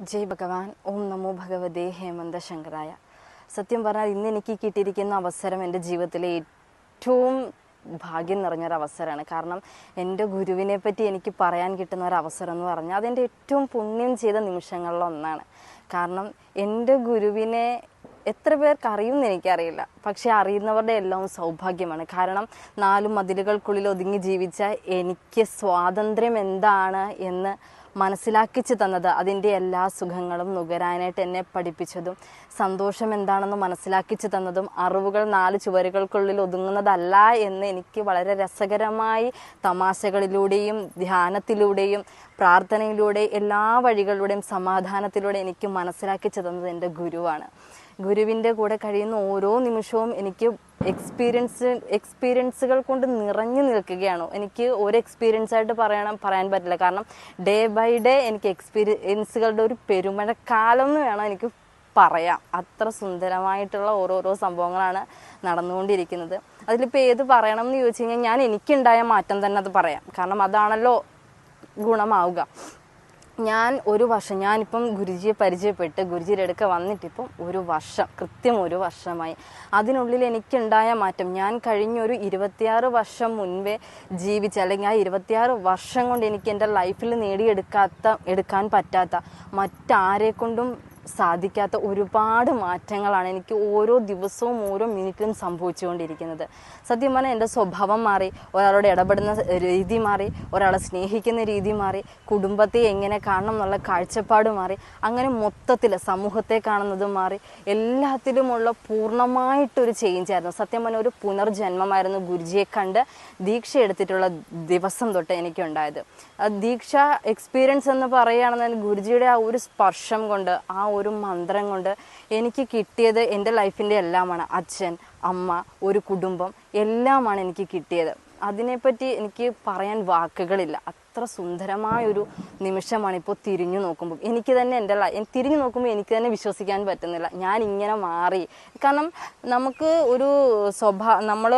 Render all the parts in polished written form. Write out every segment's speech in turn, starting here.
ജയ് ഭഗവാൻ. ഓം നമോ ഭഗവതേ ഹേമന്ത ശങ്കരായ. സത്യം പറഞ്ഞാൽ ഇന്ന് എനിക്ക് കിട്ടിയിരിക്കുന്ന അവസരം എൻ്റെ ജീവിതത്തിലെ ഏറ്റവും ഭാഗ്യം നിറഞ്ഞൊരവസരമാണ്. കാരണം എൻ്റെ ഗുരുവിനെ പറ്റി എനിക്ക് പറയാൻ കിട്ടുന്ന ഒരവസരം എന്ന് പറഞ്ഞാൽ അതെൻ്റെ ഏറ്റവും പുണ്യം ചെയ്ത നിമിഷങ്ങളിലൊന്നാണ്. കാരണം എൻ്റെ ഗുരുവിനെ എത്ര പേർക്ക് അറിയുമെന്ന് എനിക്കറിയില്ല, പക്ഷേ അറിയുന്നവരുടെ എല്ലാം സൗഭാഗ്യമാണ്. കാരണം 4 മതിലുകൾക്കുള്ളിൽ ഒതുങ്ങി ജീവിച്ച എനിക്ക് സ്വാതന്ത്ര്യം എന്താണ് എന്ന് മനസ്സിലാക്കിച്ചു തന്നത്, അതിൻ്റെ എല്ലാ സുഖങ്ങളും നുകരാനായിട്ട് എന്നെ പഠിപ്പിച്ചതും, സന്തോഷം എന്താണെന്ന് മനസ്സിലാക്കിച്ചു തന്നതും, അറിവുകൾ 4 ചുവരുകൾക്കുള്ളിൽ ഒതുങ്ങുന്നതല്ല എന്ന് എനിക്ക് വളരെ രസകരമായി തമാശകളിലൂടെയും ധ്യാനത്തിലൂടെയും പ്രാർത്ഥനയിലൂടെ എല്ലാ വഴികളിലൂടെയും സമാധാനത്തിലൂടെ എനിക്ക് മനസ്സിലാക്കിച്ചു തന്നത് എൻ്റെ ഗുരുവാണ്. ഗുരുവിൻ്റെ കൂടെ കഴിയുന്ന ഓരോ നിമിഷവും എനിക്ക് എക്സ്പീരിയൻസുകൾ കൊണ്ട് നിറഞ്ഞു നിൽക്കുകയാണ്. എനിക്ക് ഒരു എക്സ്പീരിയൻസായിട്ട് പറയാൻ പറ്റില്ല. കാരണം ഡേ ബൈ ഡേ എനിക്ക് എക്സ്പീരിയൻസുകളുടെ ഒരു പെരുമഴക്കാലം എന്ന് വേണം എനിക്ക് പറയാം. അത്ര സുന്ദരമായിട്ടുള്ള ഓരോരോ സംഭവങ്ങളാണ് നടന്നുകൊണ്ടിരിക്കുന്നത്. അതിലിപ്പോൾ ഏത് പറയണം എന്ന് ചോദിച്ചു കഴിഞ്ഞാൽ ഞാൻ എനിക്കുണ്ടായ മാറ്റം തന്നെ അത് പറയാം. കാരണം അതാണല്ലോ ഗുണമാവുക. ഞാൻ ഒരു വർഷം, ഞാനിപ്പം ഗുരുജിയെ പരിചയപ്പെട്ട് ഗുരുജിയുടെ അടുക്ക വന്നിട്ടിപ്പം കൃത്യം ഒരു വർഷമായി. അതിനുള്ളിൽ എനിക്കുണ്ടായ മാറ്റം, ഞാൻ കഴിഞ്ഞൊരു 26 വർഷം മുൻപേ ജീവിച്ച, അല്ലെങ്കിൽ ആ 26 വർഷം കൊണ്ട് എനിക്ക് എൻ്റെ ലൈഫിൽ എടുക്കാൻ പറ്റാത്ത, മറ്റാരെ കൊണ്ടും സാധിക്കാത്ത ഒരുപാട് മാറ്റങ്ങളാണ് എനിക്ക് ഓരോ ദിവസവും ഓരോ മിനിറ്റിലും സംഭവിച്ചുകൊണ്ടിരിക്കുന്നത്. സത്യം പറഞ്ഞാൽ എൻ്റെ സ്വഭാവം മാറി, ഒരാളോട് ഇടപെടുന്ന രീതി മാറി, ഒരാളെ സ്നേഹിക്കുന്ന രീതി മാറി, കുടുംബത്തെ എങ്ങനെ കാണണം എന്നുള്ള കാഴ്ചപ്പാട് മാറി, അങ്ങനെ മൊത്തത്തിൽ സമൂഹത്തെ കാണുന്നതും മാറി. എല്ലാത്തിലുമുള്ള പൂർണ്ണമായിട്ടൊരു ചേഞ്ച് ആയിരുന്നു. സത്യം പറഞ്ഞാൽ ഒരു പുനർജന്മമായിരുന്നു ഗുരുജിയെ കണ്ട് ദീക്ഷ എടുത്തിട്ടുള്ള ദിവസം തൊട്ട് എനിക്കുണ്ടായത്. ദീക്ഷ എക്സ്പീരിയൻസ് എന്ന് പറയുകയാണെന്ന് ഗുരുജിയുടെ ആ ഒരു സ്പർശം കൊണ്ട്, ആ ഒരു മന്ത്രം കൊണ്ട് എനിക്ക് കിട്ടിയത് എൻ്റെ ലൈഫിൻ്റെ എല്ലാമാണ്. അച്ഛൻ, അമ്മ, ഒരു കുടുംബം എല്ലാമാണ് എനിക്ക് കിട്ടിയത്. അതിനെപ്പറ്റി എനിക്ക് പറയാൻ വാക്കുകളില്ല. അത്ര സുന്ദരമായൊരു നിമിഷമാണ് ഇപ്പോൾ തിരിഞ്ഞു നോക്കുമ്പോൾ. എനിക്ക് തന്നെ തിരിഞ്ഞു നോക്കുമ്പോൾ എനിക്ക് തന്നെ വിശ്വസിക്കാൻ പറ്റുന്നില്ല, ഞാൻ ഇങ്ങനെ മാറി. കാരണം നമുക്ക് ഒരു നമ്മൾ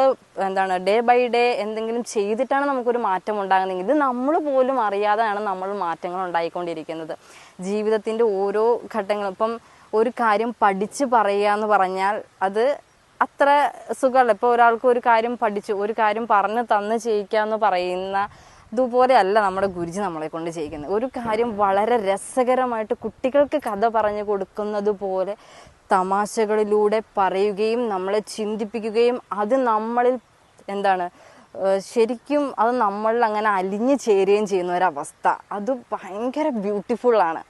ഡേ ബൈ ഡേ എന്തെങ്കിലും ചെയ്തിട്ടാണ് നമുക്കൊരു മാറ്റം ഉണ്ടാകുന്നതെങ്കിൽ ഇത് നമ്മൾ പോലും അറിയാതെയാണ് നമ്മൾ മാറ്റങ്ങൾ ഉണ്ടായിക്കൊണ്ടിരിക്കുന്നത്. ജീവിതത്തിൻ്റെ ഓരോ ഘട്ടങ്ങളും, ഇപ്പം ഒരു കാര്യം പഠിച്ച് പറയുക എന്ന് പറഞ്ഞാൽ അത് അത്ര സുഖമല്ല. ഇപ്പോൾ ഒരാൾക്ക് ഒരു കാര്യം പഠിച്ചു, ഒരു കാര്യം പറഞ്ഞ് തന്ന് ചെയ്യിക്കുക എന്ന് പറയുന്ന ഇതുപോലെ അല്ല നമ്മുടെ ഗുരുജി നമ്മളെ കൊണ്ട് ചെയ്യിക്കുന്നത്. ഒരു കാര്യം വളരെ രസകരമായിട്ട് കുട്ടികൾക്ക് കഥ പറഞ്ഞു കൊടുക്കുന്നത് പോലെ തമാശകളിലൂടെ പറയുകയും നമ്മളെ ചിന്തിപ്പിക്കുകയും അത് നമ്മളിൽ ശരിക്കും അത് നമ്മളിൽ അങ്ങനെ അലിഞ്ഞു ചേരുകയും ചെയ്യുന്ന ഒരവസ്ഥ, അത് ഭയങ്കര ബ്യൂട്ടിഫുള്ളാണ്.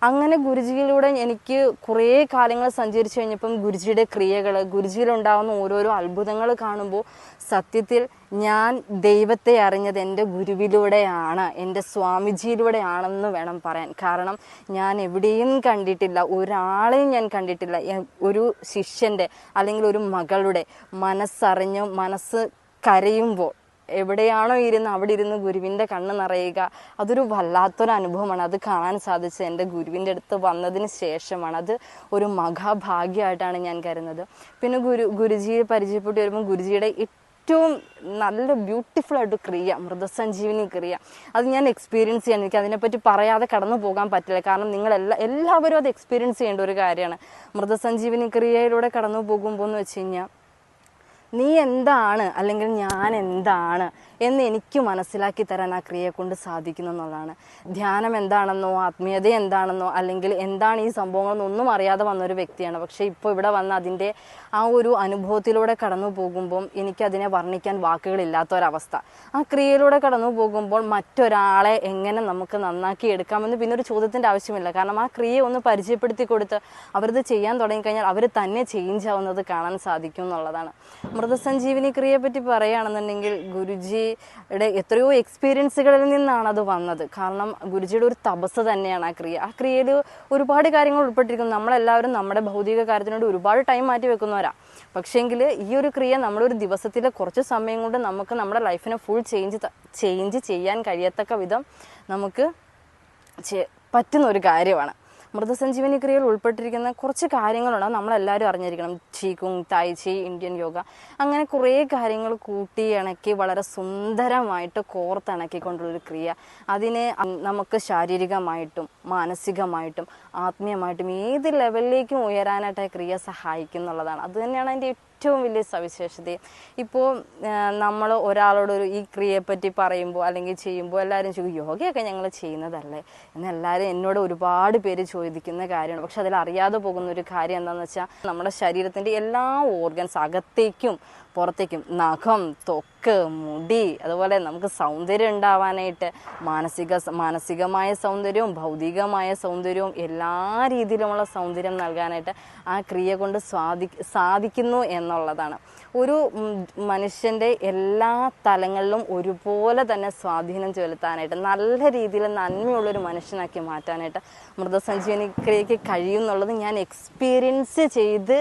അങ്ങനെ ഗുരുജിയിലൂടെ എനിക്ക് കുറേ കാലങ്ങൾ സഞ്ചരിച്ചു കഴിഞ്ഞപ്പം ഗുരുജിയുടെ ക്രിയകൾ, ഗുരുജിയിലുണ്ടാകുന്ന ഓരോരോ അത്ഭുതങ്ങൾ കാണുമ്പോൾ സത്യത്തിൽ ഞാൻ ദൈവത്തെ അറിഞ്ഞത് എൻ്റെ ഗുരുവിലൂടെയാണ്, എൻ്റെ സ്വാമിജിയിലൂടെയാണെന്ന് വേണം പറയാൻ. കാരണം ഞാൻ എവിടെയും കണ്ടിട്ടില്ല, ഒരാളെയും ഞാൻ കണ്ടിട്ടില്ല ഒരു ശിഷ്യൻ്റെ അല്ലെങ്കിൽ ഒരു മകളുടെ മനസ്സറിഞ്ഞ് മനസ്സ് കരയുമ്പോൾ എവിടെയാണോ ഇരുന്ന് അവിടെ ഇരുന്ന് ഗുരുവിൻ്റെ കണ്ണ് നിറയുക, അതൊരു വല്ലാത്തൊരു അനുഭവമാണ്. അത് കാണാൻ സാധിച്ചത് എൻ്റെ ഗുരുവിൻ്റെ അടുത്ത് വന്നതിന് ശേഷമാണ്. അത് ഒരു മഹാഭാഗ്യമായിട്ടാണ് ഞാൻ കരുതുന്നത്. പിന്നെ ഗുരുജിയെ പരിചയപ്പെട്ട് വരുമ്പോൾ ഗുരുജിയുടെ ഏറ്റവും നല്ല ബ്യൂട്ടിഫുൾ ആയിട്ട് ക്രിയ, മൃതസഞ്ജീവനി ക്രിയ, അത് ഞാൻ എക്സ്പീരിയൻസ് ചെയ്യാൻ, എനിക്ക് അതിനെപ്പറ്റി പറയാതെ കടന്നു പോകാൻ പറ്റില്ല. കാരണം എല്ലാവരും അത് എക്സ്പീരിയൻസ് ചെയ്യേണ്ട ഒരു കാര്യമാണ്. മൃതസഞ്ജീവനി ക്രിയയിലൂടെ കടന്നു പോകുമ്പോൾ എന്ന് വെച്ച് കഴിഞ്ഞാൽ നീ എന്താണ് അല്ലെങ്കിൽ ഞാൻ എന്താണ് എന്ന് എനിക്ക് മനസ്സിലാക്കി തരാൻ ആ ക്രിയയെ കൊണ്ട് സാധിക്കുന്നു എന്നുള്ളതാണ്. ധ്യാനം എന്താണെന്നോ ആത്മീയത എന്താണെന്നോ അല്ലെങ്കിൽ എന്താണ് ഈ സംഭവങ്ങളെന്നൊന്നും അറിയാതെ വന്നൊരു വ്യക്തിയാണ്. പക്ഷേ ഇപ്പോൾ ഇവിടെ വന്ന് അതിൻ്റെ ആ ഒരു അനുഭവത്തിലൂടെ കടന്നു പോകുമ്പം എനിക്കതിനെ വർണ്ണിക്കാൻ വാക്കുകളില്ലാത്തൊരവസ്ഥ. ആ ക്രിയയിലൂടെ കടന്നു പോകുമ്പോൾ മറ്റൊരാളെ എങ്ങനെ നമുക്ക് നന്നാക്കി എടുക്കാമെന്ന് പിന്നെ ഒരു ചോദ്യത്തിൻ്റെ ആവശ്യമില്ല. കാരണം ആ ക്രിയയെ ഒന്ന് പരിചയപ്പെടുത്തി കൊടുത്ത് അവരത് ചെയ്യാൻ തുടങ്ങിക്കഴിഞ്ഞാൽ അവർ തന്നെ ചേഞ്ച് ആവുന്നത് കാണാൻ സാധിക്കും എന്നുള്ളതാണ്. മൃതസഞ്ജീവനി ക്രിയയെ പറ്റി പറയുകയാണെന്നുണ്ടെങ്കിൽ ഗുരുജിയുടെ എത്രയോ എക്സ്പീരിയൻസുകളിൽ നിന്നാണ് അത് വന്നത്. കാരണം ഗുരുജിയുടെ ഒരു തപസ് തന്നെയാണ് ആ ക്രിയ. ആ ക്രിയയിൽ ഒരുപാട് കാര്യങ്ങൾ ഉൾപ്പെട്ടിരിക്കുന്നു. നമ്മളെല്ലാവരും നമ്മുടെ ഭൗതിക കാര്യത്തിനോട് ഒരുപാട് ടൈം മാറ്റി വെക്കുന്നവരാണ്. പക്ഷേങ്കിൽ ഈ ഒരു ക്രിയ നമ്മളൊരു ദിവസത്തിലെ കുറച്ച് സമയം കൊണ്ട് നമുക്ക് നമ്മുടെ ലൈഫിനെ ഫുൾ ചേഞ്ച് ചെയ്യാൻ കഴിയത്തക്ക വിധം നമുക്ക് പറ്റുന്ന ഒരു കാര്യമാണ്. മൃതസഞ്ജീവനി ക്രിയയിൽ ഉൾപ്പെട്ടിരിക്കുന്ന കുറച്ച് കാര്യങ്ങളുണ്ട്, നമ്മളെല്ലാവരും അറിഞ്ഞിരിക്കണം. ചീകുങ്, തായ്ചി, ഇന്ത്യൻ യോഗ, അങ്ങനെ കുറേ കാര്യങ്ങൾ കൂട്ടി ഇണക്കി വളരെ സുന്ദരമായിട്ട് കോർത്തിണക്കിക്കൊണ്ടുള്ളൊരു ക്രിയ. അതിനെ നമുക്ക് ശാരീരികമായിട്ടും മാനസികമായിട്ടും ആത്മീയമായിട്ടും ഏത് ലെവലിലേക്കും ഉയരാനായിട്ട് ആ ക്രിയ സഹായിക്കും എന്നുള്ളതാണ്. അത് തന്നെയാണ് അതിൻ്റെ ഏറ്റവും വലിയ സവിശേഷത. ഇപ്പോൾ നമ്മൾ ഒരാളോട് ഈ ക്രിയയെപ്പറ്റി പറയുമ്പോൾ അല്ലെങ്കിൽ ചെയ്യുമ്പോൾ എല്ലാവരും ചോദിക്കും, യോഗയൊക്കെ ഞങ്ങൾ ചെയ്യുന്നതല്ലേ എന്നെല്ലാവരും എന്നോട് ഒരുപാട് പേര് ചോദിക്കുന്ന കാര്യമാണ്. പക്ഷെ അതിൽ അറിയാതെ പോകുന്ന ഒരു കാര്യം എന്താണെന്ന് വെച്ചാൽ, നമ്മുടെ ശരീരത്തിൻ്റെ എല്ലാ ഓർഗൻസ് അകത്തേക്കും പുറത്തേക്കും, നഖം, ത്വക്ക്, മുടി, അതുപോലെ നമുക്ക് സൗന്ദര്യം ഉണ്ടാവാനായിട്ട് മാനസികമായ സൗന്ദര്യവും ഭൗതികമായ സൗന്ദര്യവും എല്ലാ രീതിയിലുമുള്ള സൗന്ദര്യം നൽകാനായിട്ട് ആ ക്രിയ കൊണ്ട് സാധിക്കുന്നു എന്നുള്ളതാണ്. ഒരു മനുഷ്യൻ്റെ എല്ലാ തലങ്ങളിലും ഒരുപോലെ തന്നെ സ്വാധീനം ചെലുത്താനായിട്ട്, നല്ല രീതിയിൽ നന്മയുള്ളൊരു മനുഷ്യനാക്കി മാറ്റാനായിട്ട് മൃതസഞ്ജീവനി ക്രിയയ്ക്ക് കഴിയും എന്നുള്ളത് ഞാൻ എക്സ്പീരിയൻസ് ചെയ്ത്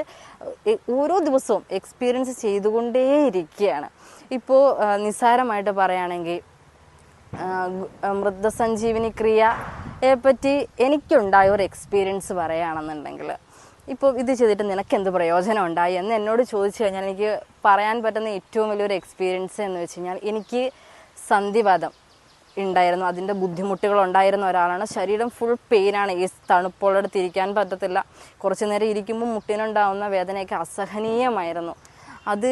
ഓരോ ദിവസവും എക്സ്പീരിയൻസ് ചെയ്തുകൊണ്ടേയിരിക്കുകയാണ്. ഇപ്പോൾ നിസ്സാരമായിട്ട് പറയുകയാണെങ്കിൽ മൃതസഞ്ജീവനി ക്രിയയെ പറ്റി എനിക്കുണ്ടായ ഒരു എക്സ്പീരിയൻസ് പറയുകയാണെന്നുണ്ടെങ്കിൽ, ഇപ്പോൾ ഇത് ചെയ്തിട്ട് നിനക്ക് എന്ത് പ്രയോജനം ഉണ്ടായി എന്ന് എന്നോട് ചോദിച്ചു കഴിഞ്ഞാൽ എനിക്ക് പറയാൻ പറ്റുന്ന ഏറ്റവും വലിയൊരു എക്സ്പീരിയൻസ് എന്ന് വെച്ച് കഴിഞ്ഞാൽ, എനിക്ക് സന്ധിവാതം ഉണ്ടായിരുന്നു, അതിൻ്റെ ബുദ്ധിമുട്ടുകൾ ഉണ്ടായിരുന്ന ഒരാളാണ്. ശരീരം ഫുൾ പെയിനാണ്, ഈ തണുപ്പുള്ളടത്ത് ഇരിക്കാൻ പറ്റത്തില്ല. കുറച്ച് നേരം ഇരിക്കുമ്പോൾ മുട്ടിനുണ്ടാവുന്ന വേദനയൊക്കെ അസഹനീയമായിരുന്നു. അത്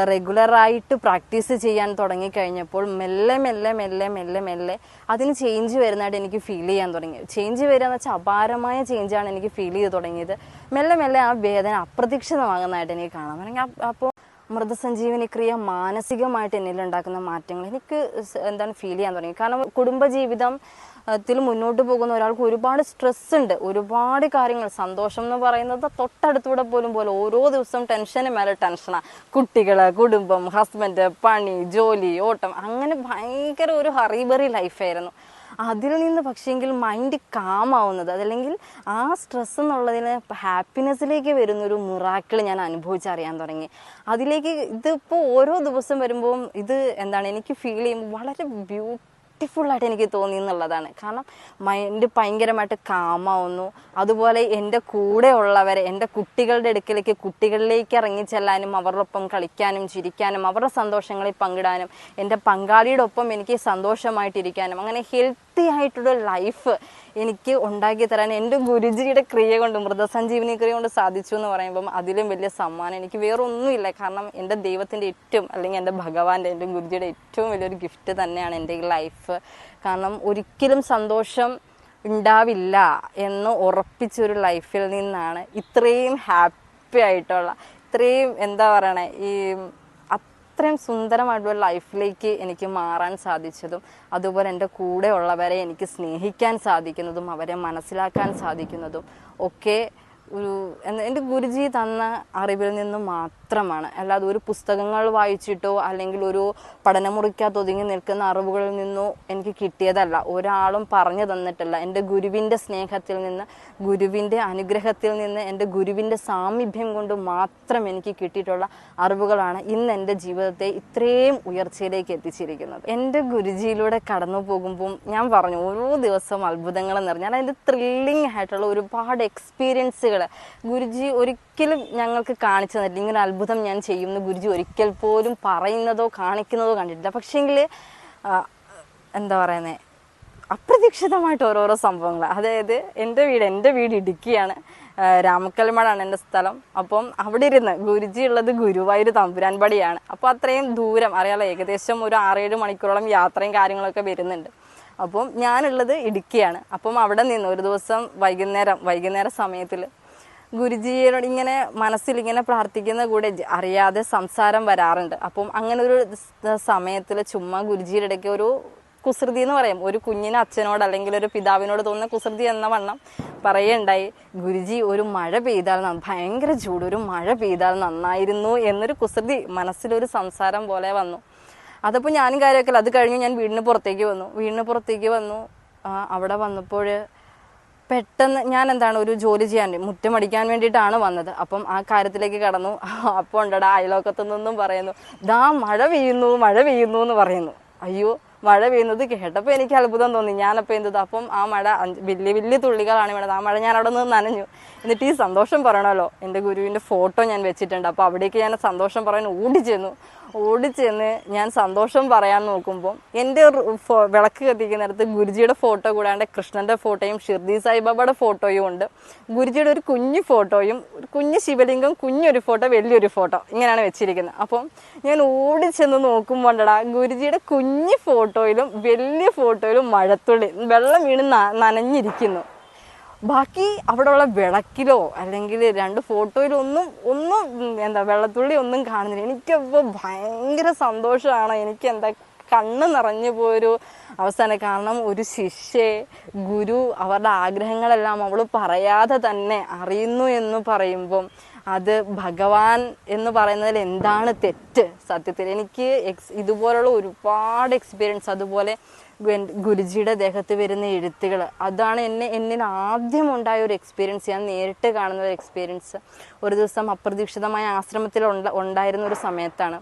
റെഗുലറായിട്ട് പ്രാക്ടീസ് ചെയ്യാൻ തുടങ്ങിക്കഴിഞ്ഞപ്പോൾ മെല്ലെ മെല്ലെ മെല്ലെ മെല്ലെ മെല്ലെ അതിന് ചേഞ്ച് വരുന്നതായിട്ട് എനിക്ക് ഫീൽ ചെയ്യാൻ തുടങ്ങി. ചേഞ്ച് വരിക എന്ന് വെച്ചാൽ അപാരമായ ചേഞ്ചാണ് എനിക്ക് ഫീൽ ചെയ്ത് തുടങ്ങിയത്. മെല്ലെ മെല്ലെ ആ വേദന അപ്രതീക്ഷിതമാകുന്നതായിട്ട് എനിക്ക് കാണാൻ തുടങ്ങി. അപ്പോൾ മൃതസഞ്ജീവനി ക്രിയ മാനസികമായിട്ട് എന്നിൽ ഉണ്ടാക്കുന്ന മാറ്റങ്ങൾ എനിക്ക് ഫീൽ ചെയ്യാൻ തുടങ്ങി. കാരണം കുടുംബജീവിതത്തിൽ മുന്നോട്ട് പോകുന്ന ഒരാൾക്ക് ഒരുപാട് സ്ട്രെസ് ഉണ്ട്, ഒരുപാട് കാര്യങ്ങൾ. സന്തോഷം എന്ന് പറയുന്നത് തൊട്ടടുത്തൂടെ പോലും ഓരോ ദിവസവും ടെൻഷന് മേലെ ടെൻഷനാണ്. കുട്ടികൾ, കുടുംബം, ഹസ്ബൻഡ്, പണി, ജോലി, ഓട്ടം, അങ്ങനെ ഭയങ്കര ഒരു ഹറിബറി ലൈഫായിരുന്നു. അതിൽ നിന്ന് പക്ഷേങ്കിൽ മൈൻഡ് കാമാവുന്നത്, അതല്ലെങ്കിൽ ആ സ്ട്രെസ് എന്നുള്ളതിന് ഹാപ്പിനെസ്സിലേക്ക് വരുന്നൊരു മിറാക്കിൾ ഞാൻ അനുഭവിച്ചറിയാൻ തുടങ്ങി. അതിലേക്ക് ഇതിപ്പോൾ ഓരോ ദിവസം വരുമ്പോൾ ഇത് എനിക്ക് ഫീൽ ചെയ്യുമ്പോൾ വളരെ ബ്യൂട്ടിഫുള്ളായിട്ട് എനിക്ക് തോന്നി എന്നുള്ളതാണ്. കാരണം മൈൻഡ് ഭയങ്കരമായിട്ട് കാമാവുന്നു. അതുപോലെ എൻ്റെ കൂടെ ഉള്ളവരെ, എൻ്റെ കുട്ടികളിലേക്ക് ഇറങ്ങിച്ചെല്ലാനും അവരോടൊപ്പം കളിക്കാനും ചിരിക്കാനും അവരുടെ സന്തോഷങ്ങളിൽ പങ്കിടാനും എൻ്റെ പങ്കാളിയുടെ ഒപ്പം എനിക്ക് സന്തോഷമായിട്ടിരിക്കാനും അങ്ങനെ ഹെൽത്തി ആയിട്ടുള്ള ലൈഫ് എനിക്ക് ഉണ്ടാക്കി തരാൻ എൻ്റെ ഗുരുജിയുടെ ക്രിയ കൊണ്ട്, മൃതസഞ്ജീവനി ക്രിയ കൊണ്ട് സാധിച്ചു എന്ന് പറയുമ്പം അതിലും വലിയ സമ്മാനം എനിക്ക് വേറെ ഒന്നുമില്ല. കാരണം എൻ്റെ ദൈവത്തിൻ്റെ അല്ലെങ്കിൽ എൻ്റെ ഭഗവാന്റെ, എൻ്റെ ഗുരുജിയുടെ ഏറ്റവും വലിയൊരു ഗിഫ്റ്റ് തന്നെയാണ് എൻ്റെ ഈ ലൈഫ്. കാരണം ഒരിക്കലും സന്തോഷം ഉണ്ടാവില്ല എന്ന് ഉറപ്പിച്ചൊരു ലൈഫിൽ നിന്നാണ് ഇത്രയും ഹാപ്പി ആയിട്ടുള്ള, ഇത്രയും ഈ അത്രയും സുന്ദരമായിട്ടുള്ള ലൈഫിലേക്ക് എനിക്ക് മാറാൻ സാധിച്ചതും, അതുപോലെ എൻ്റെ കൂടെ ഉള്ളവരെ എനിക്ക് സ്നേഹിക്കാൻ സാധിക്കുന്നതും അവരെ മനസ്സിലാക്കാൻ സാധിക്കുന്നതും ഒക്കെ എൻ്റെ ഗുരുജി തന്ന അറിവിൽ നിന്ന് മാത്രമാണ്. അല്ലാതെ ഒരു പുസ്തകങ്ങൾ വായിച്ചിട്ടോ അല്ലെങ്കിൽ ഒരു പഠനമുറിക്കകത്ത് ഒതുങ്ങി നിൽക്കുന്ന അറിവുകളിൽ നിന്നോ എനിക്ക് കിട്ടിയതല്ല. ഒരാളും പറഞ്ഞു തന്നിട്ടില്ല. എൻ്റെ ഗുരുവിൻ്റെ സ്നേഹത്തിൽ നിന്ന്, ഗുരുവിൻ്റെ അനുഗ്രഹത്തിൽ നിന്ന്, എൻ്റെ ഗുരുവിൻ്റെ സാമീപ്യം കൊണ്ട് മാത്രം എനിക്ക് കിട്ടിയിട്ടുള്ള അറിവുകളാണ് ഇന്ന് എൻ്റെ ജീവിതത്തെ ഇത്രയും ഉയർച്ചയിലേക്ക് എത്തിച്ചിരിക്കുന്നത്. എൻ്റെ ഗുരുജിയിലൂടെ കടന്നു പോകുമ്പം ഞാൻ പറഞ്ഞു, ഓരോ ദിവസവും അത്ഭുതങ്ങൾ നിറഞ്ഞാൽ അതിൻ്റെ ത്രില്ലിംഗ് ആയിട്ടുള്ള ഒരുപാട് എക്സ്പീരിയൻസുകൾ ഗുരുജി ഒരിക്കലും ഞങ്ങൾക്ക് കാണിച്ചു തന്നിട്ടില്ല. ഇങ്ങനെ അത്ഭുതം ഞാൻ ചെയ്യുമെന്ന് ഗുരുജി ഒരിക്കൽ പോലും പറയുന്നതോ കാണിക്കുന്നതോ കണ്ടിട്ടില്ല. പക്ഷേങ്കിൽ അപ്രതീക്ഷിതമായിട്ട് ഓരോരോ സംഭവങ്ങൾ. അതായത് എൻ്റെ വീട് ഇടുക്കിയാണ്, രാമക്കൽമടാണ് എൻ്റെ സ്ഥലം. അപ്പം അവിടെ ഇരുന്ന് ഗുരുജി ഉള്ളത് ഗുരുവായൂർ തമ്പുരാൻപടിയാണ്. അപ്പോൾ അത്രയും ദൂരം അറിയാലോ, ഏകദേശം ഒരു 6-7 മണിക്കൂറോളം യാത്രയും കാര്യങ്ങളൊക്കെ വരുന്നുണ്ട്. അപ്പം ഞാനുള്ളത് ഇടുക്കിയാണ്. അപ്പം അവിടെ നിന്ന് ഒരു ദിവസം വൈകുന്നേര സമയത്തിൽ ഗുരുജിയോട് ഇങ്ങനെ മനസ്സിലിങ്ങനെ പ്രാർത്ഥിക്കുന്ന കൂടെ അറിയാതെ സംസാരം വരാറുണ്ട്. അപ്പം അങ്ങനെ ഒരു സമയത്തിൽ ചുമ്മാ ഗുരുജിയുടെ ഇടയ്ക്ക് ഒരു കുസൃതി എന്ന് പറയും, ഒരു കുഞ്ഞിന് അച്ഛനോട് അല്ലെങ്കിൽ ഒരു പിതാവിനോട് തോന്നുന്ന കുസൃതി എന്ന വണ്ണം പറയുണ്ടായി, ഗുരുജി ഒരു മഴ പെയ്താൽ ഭയങ്കര ചൂട്, ഒരു മഴ പെയ്താൽ നന്നായിരുന്നു എന്നൊരു കുസൃതി മനസ്സിലൊരു സംസാരം പോലെ വന്നു. അതപ്പോൾ ഞാനും കാര്യമൊക്കെ അത് കഴിഞ്ഞ് ഞാൻ വീടിന് പുറത്തേക്ക് വന്നു. അവിടെ വന്നപ്പോൾ പെട്ടെന്ന് ഞാൻ ഒരു ജോലി ചെയ്യാൻ, മുറ്റമടിക്കാൻ വേണ്ടിയിട്ടാണ് വന്നത്. അപ്പം ആ കാര്യത്തിലേക്ക് കടന്നു. അപ്പോൾ ഉണ്ടടാ അയലോക്കത്തു നിന്നും പറയുന്നു, ദാ മഴ പെയ്യുന്നു എന്ന് പറയുന്നു. അയ്യോ, മഴ പെയ്യുന്നത് കേട്ടപ്പോൾ എനിക്ക് അത്ഭുതം തോന്നി. ഞാനപ്പോൾ എന്തത്, അപ്പം ആ മഴ വലിയ വലിയ തുള്ളികളാണ് വീണത്. ആ മഴ ഞാൻ അവിടെ നിന്ന് നനഞ്ഞു. എന്നിട്ട് ഈ സന്തോഷം പറയണമല്ലോ, എൻ്റെ ഗുരുവിൻ്റെ ഫോട്ടോ ഞാൻ വെച്ചിട്ടുണ്ട്. അപ്പോൾ അവിടേക്ക് ഞാൻ സന്തോഷം പറയാൻ ഓടിച്ചെന്ന് ഞാൻ സന്തോഷം പറയാൻ നോക്കുമ്പോൾ എൻ്റെ വിളക്ക് കത്തിക്കുന്നിടത്ത് ഗുരുജിയുടെ ഫോട്ടോ കൂടാണ്ട് കൃഷ്ണൻ്റെ ഫോട്ടോയും ഷിർദി സായിബാബയുടെ ഫോട്ടോയും ഉണ്ട്. ഗുരുജിയുടെ ഒരു കുഞ്ഞു ഫോട്ടോയും ഒരു കുഞ്ഞു ശിവലിംഗം, കുഞ്ഞൊരു ഫോട്ടോ, വലിയൊരു ഫോട്ടോ, ഇങ്ങനെയാണ് വെച്ചിരിക്കുന്നത്. അപ്പം ഞാൻ ഓടിച്ചെന്ന് നോക്കുമ്പോണ്ടടാ ഗുരുജിയുടെ കുഞ്ഞു ഫോട്ടോയിലും വലിയ ഫോട്ടോയിലും മഴത്തുള്ളി വെള്ളം വീണ് നനഞ്ഞിരിക്കുന്നു. ബാക്കി അവിടെയുള്ള വിളക്കിലോ അല്ലെങ്കിൽ രണ്ട് ഫോട്ടോയിലോ ഒന്നും എന്താ വെള്ളത്തുള്ളി ഒന്നും കാണുന്നില്ല. എനിക്കപ്പോൾ ഭയങ്കര സന്തോഷമാണ്. എനിക്ക് എന്താ കണ്ണ് നിറഞ്ഞു പോയൊരു അവസാനം. കാരണം ഒരു ശിഷ്യയെ ഗുരു അവരുടെ ആഗ്രഹങ്ങളെല്ലാം അവൾ പറയാതെ തന്നെ അറിയുന്നു എന്ന് പറയുമ്പം അത് ഭഗവാൻ എന്ന് പറയുന്നതിൽ എന്താണ് തെറ്റ്? സത്യത്തിൽ എനിക്ക് ഇതുപോലുള്ള ഒരുപാട് എക്സ്പീരിയൻസ്, അതുപോലെ ഗുരുജിയുടെ ദേഹത്ത് വരുന്ന എഴുത്തുകൾ, അതാണ് എന്നിൽ ആദ്യം ഉണ്ടായ ഒരു എക്സ്പീരിയൻസ്, ഞാൻ നേരിട്ട് കാണുന്ന ഒരു എക്സ്പീരിയൻസ്. ഒരു ദിവസം അപ്രതീക്ഷിതമായ ആശ്രമത്തിൽ ഉണ്ടായിരുന്ന ഒരു സമയത്താണ്.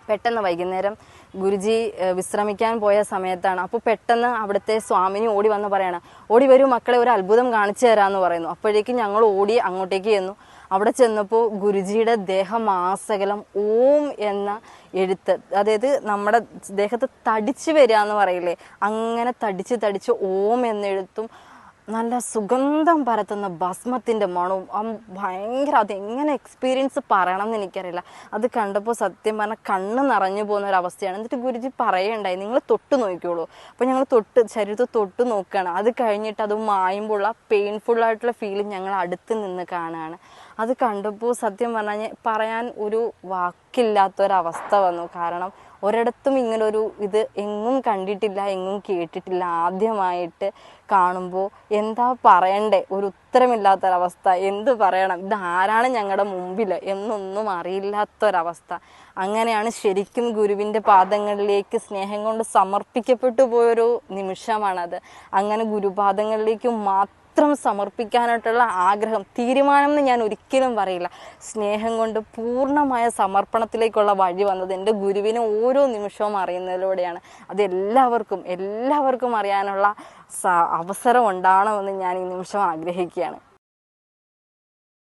പെട്ടെന്ന് വൈകുന്നേരം ഗുരുജി വിശ്രമിക്കാൻ പോയ സമയത്താണ്. അപ്പോൾ പെട്ടെന്ന് അവിടുത്തെ സ്വാമിനി ഓടി വന്ന് പറയാണ്, ഓടി വരൂ മക്കളെ, ഒരു അത്ഭുതം കാണിച്ചു തരാമെന്ന് പറയുന്നു. അപ്പോഴേക്കും ഞങ്ങൾ ഓടി അങ്ങോട്ടേക്ക് ചെന്നു. അവിടെ ചെന്നപ്പോൾ ഗുരുജിയുടെ ദേഹമാസകലം ഓം എന്ന എഴുത്ത്, അതായത് നമ്മുടെ ദേഹത്ത് തടിച്ച് വരിക എന്ന് പറയില്ലേ, അങ്ങനെ തടിച്ച് ഓം എന്നെഴുത്തും നല്ല സുഗന്ധം പരത്തുന്ന ഭസ്മത്തിൻ്റെ മണവും ഭയങ്കര, അതെങ്ങനെ എക്സ്പീരിയൻസ് പറയണം എന്ന് എനിക്കറിയില്ല. അത് കണ്ടപ്പോൾ സത്യം പറഞ്ഞാൽ കണ്ണ് നിറഞ്ഞു പോകുന്ന ഒരവസ്ഥയാണ്. എന്നിട്ട് ഗുരുജി പറയുണ്ടായി, നിങ്ങൾ തൊട്ട് നോക്കിക്കോളൂ. അപ്പോൾ ഞങ്ങൾ ശരീരത്തിൽ തൊട്ട് നോക്കുകയാണ്. അത് കഴിഞ്ഞിട്ട് അത് മായുമ്പോഴുള്ള പെയിൻഫുള്ളായിട്ടുള്ള ഫീലിംഗ് ഞങ്ങൾ അടുത്ത് നിന്ന് കാണുകയാണ്. അത് കണ്ടപ്പോൾ സത്യം പറഞ്ഞാൽ പറയാൻ ഒരു വാക്കില്ലാത്തൊരവസ്ഥ വന്നു. കാരണം ഒരിടത്തും ഇങ്ങനൊരു ഇത് എങ്ങും കണ്ടിട്ടില്ല, എങ്ങും കേട്ടിട്ടില്ല. ആദ്യമായിട്ട് കാണുമ്പോൾ എന്താ പറയണ്ടേ, ഒരു ഉത്തരമില്ലാത്തൊരവസ്ഥ. എന്ത് പറയണം, ഇതാരാണ് ഞങ്ങളുടെ മുമ്പിൽ എന്നൊന്നും അറിയില്ലാത്തൊരവസ്ഥ. അങ്ങനെയാണ് ശരിക്കും ഗുരുവിൻ്റെ പാദങ്ങളിലേക്ക് സ്നേഹം കൊണ്ട് സമർപ്പിക്കപ്പെട്ടു പോയൊരു നിമിഷമാണത്. അങ്ങനെ ഗുരുപാദങ്ങളിലേക്ക് മാത്രം സമർപ്പിക്കാനായിട്ടുള്ള ആഗ്രഹം, തീരുമാനം എന്ന് ഞാൻ ഒരിക്കലും പറയില്ല, സ്നേഹം കൊണ്ട് പൂർണ്ണമായ സമർപ്പണത്തിലേക്കുള്ള വഴി വന്നത് എൻ്റെ ഗുരുവിനെ ഓരോ നിമിഷവും അറിയുന്നതിലൂടെയാണ്. അത് എല്ലാവർക്കും അറിയാനുള്ള അവസരം ഉണ്ടാവണമെന്ന് ഞാൻ ഈ നിമിഷം ആഗ്രഹിക്കുകയാണ്.